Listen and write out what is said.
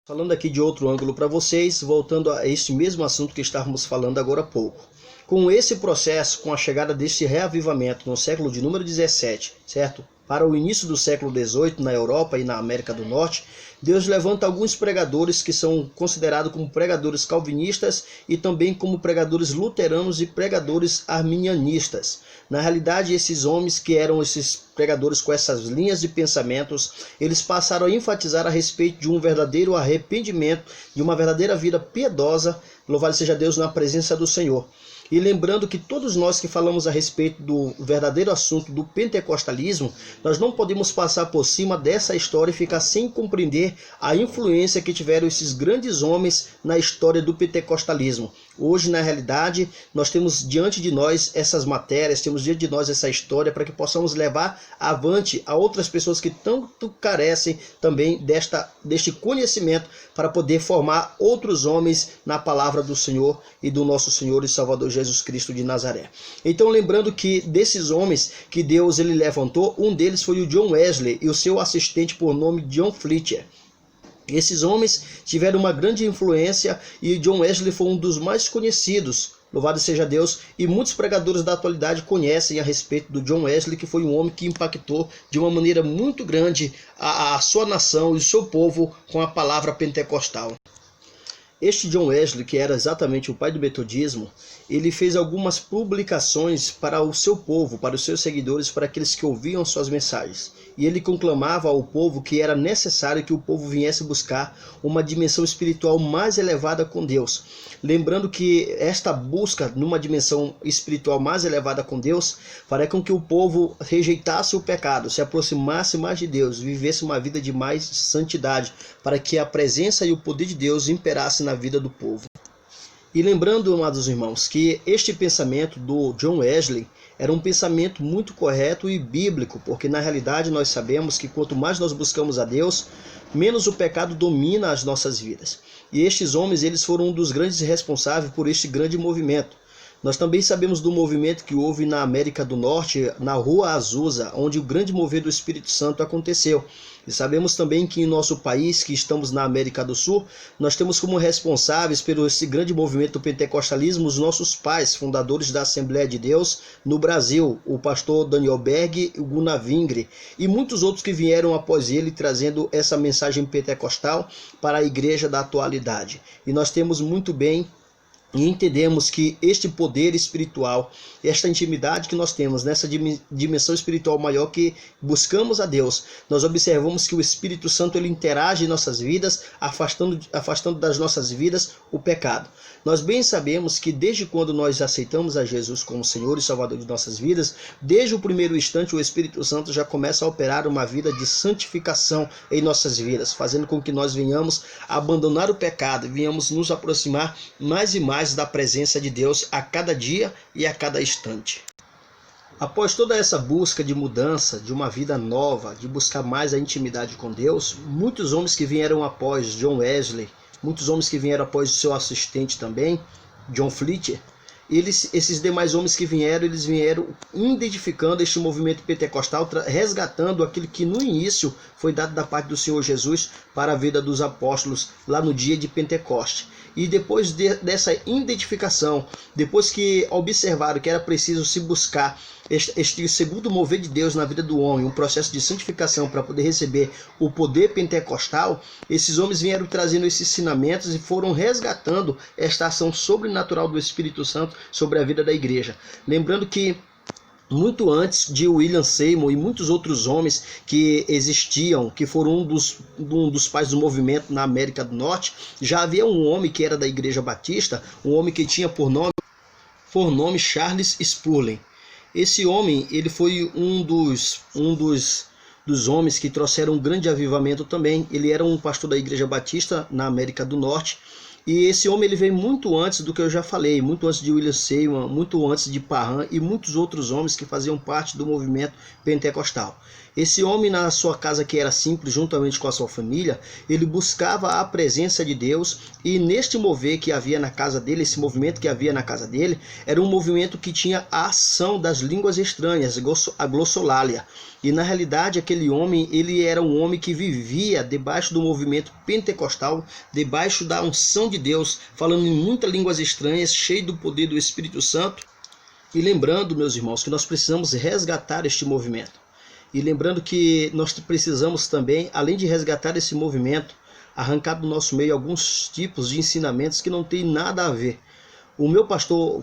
Falando aqui de outro ângulo para vocês, voltando a este mesmo assunto que estávamos falando agora há pouco. Com esse processo, com a chegada desse reavivamento no século de número 17, certo? Para o início do século 18 na Europa e na América do Norte, Deus levanta alguns pregadores que são considerados como pregadores calvinistas e também como pregadores luteranos e pregadores arminianistas. Na realidade, esses homens que eram esses pregadores com essas linhas de pensamentos, eles passaram a enfatizar a respeito de um verdadeiro arrependimento, de uma verdadeira vida piedosa, louvado seja Deus, na presença do Senhor. E lembrando que todos nós que falamos a respeito do verdadeiro assunto do pentecostalismo, nós não podemos passar por cima dessa história e ficar sem compreender a influência que tiveram esses grandes homens na história do pentecostalismo. Hoje, na realidade, nós temos diante de nós essas matérias, temos diante de nós essa história para que possamos levar avante a outras pessoas que tanto carecem também deste conhecimento para poder formar outros homens na palavra do Senhor e do nosso Senhor e Salvador Jesus Cristo de Nazaré. Então, lembrando que desses homens que Deus ele levantou, um deles foi o John Wesley e o seu assistente por nome John Fletcher. Esses homens tiveram uma grande influência e John Wesley foi um dos mais conhecidos, louvado seja Deus, e muitos pregadores da atualidade conhecem a respeito do John Wesley, que foi um homem que impactou de uma maneira muito grande a sua nação e o seu povo com a palavra pentecostal. Este John Wesley, que era exatamente o pai do metodismo, ele fez algumas publicações para o seu povo, para os seus seguidores, para aqueles que ouviam suas mensagens. E ele conclamava ao povo que era necessário que o povo viesse buscar uma dimensão espiritual mais elevada com Deus. Lembrando que esta busca numa dimensão espiritual mais elevada com Deus faria com que o povo rejeitasse o pecado, se aproximasse mais de Deus, vivesse uma vida de mais santidade, para que a presença e o poder de Deus imperasse na vida do povo. E lembrando, amados irmãos, que este pensamento do John Wesley era um pensamento muito correto e bíblico, porque na realidade nós sabemos que quanto mais nós buscamos a Deus, menos o pecado domina as nossas vidas. E estes homens, eles foram um dos grandes responsáveis por este grande movimento. Nós também sabemos do movimento que houve na América do Norte, na Rua Azusa, onde o grande mover do Espírito Santo aconteceu. E sabemos também que em nosso país, que estamos na América do Sul, nós temos como responsáveis pelo esse grande movimento do pentecostalismo os nossos pais, fundadores da Assembleia de Deus no Brasil, o pastor Daniel Berg e o Gunnar Wingre, e muitos outros que vieram após ele trazendo essa mensagem pentecostal para a igreja da atualidade. E nós temos muito bem e entendemos que este poder espiritual, esta intimidade que nós temos nessa dimensão espiritual maior que buscamos a Deus, nós observamos que o Espírito Santo ele interage em nossas vidas, afastando das nossas vidas o pecado. Nós bem sabemos que desde quando nós aceitamos a Jesus como Senhor e Salvador de nossas vidas, desde o primeiro instante o Espírito Santo já começa a operar uma vida de santificação em nossas vidas, fazendo com que nós venhamos abandonar o pecado e venhamos nos aproximar mais e mais da presença de Deus a cada dia e a cada instante. Após toda essa busca de mudança, de uma vida nova, de buscar mais a intimidade com Deus, muitos homens que vieram após John Wesley, muitos homens que vieram após o seu assistente também, John Fletcher, esses demais homens que vieram, eles vieram identificando este movimento pentecostal, resgatando aquilo que no início foi dado da parte do Senhor Jesus para a vida dos apóstolos lá no dia de Pentecoste. E depois dessa identificação, depois que observaram que era preciso se buscar este segundo mover de Deus na vida do homem, um processo de santificação para poder receber o poder pentecostal, esses homens vieram trazendo esses ensinamentos e foram resgatando esta ação sobrenatural do Espírito Santo sobre a vida da igreja. Lembrando que muito antes de William Seymour e muitos outros homens que existiam, que foram um dos pais do movimento na América do Norte, já havia um homem que era da Igreja Batista, um homem que tinha por nome Charles Spurgeon. Esse homem, ele foi um dos homens que trouxeram um grande avivamento também. Ele era um pastor da Igreja Batista na América do Norte. E esse homem ele veio muito antes do que eu já falei, muito antes de William Seymour, muito antes de Parham e muitos outros homens que faziam parte do movimento pentecostal. Esse homem, na sua casa que era simples, juntamente com a sua família, ele buscava a presença de Deus, e neste mover que havia na casa dele, esse movimento que havia na casa dele, era um movimento que tinha a ação das línguas estranhas, a glossolalia. E na realidade aquele homem, ele era um homem que vivia debaixo do movimento pentecostal, debaixo da unção de Deus, falando em muitas línguas estranhas, cheio do poder do Espírito Santo. E lembrando, meus irmãos, que nós precisamos resgatar este movimento. E lembrando que nós precisamos também, além de resgatar esse movimento, arrancar do nosso meio alguns tipos de ensinamentos que não tem nada a ver. O meu pastor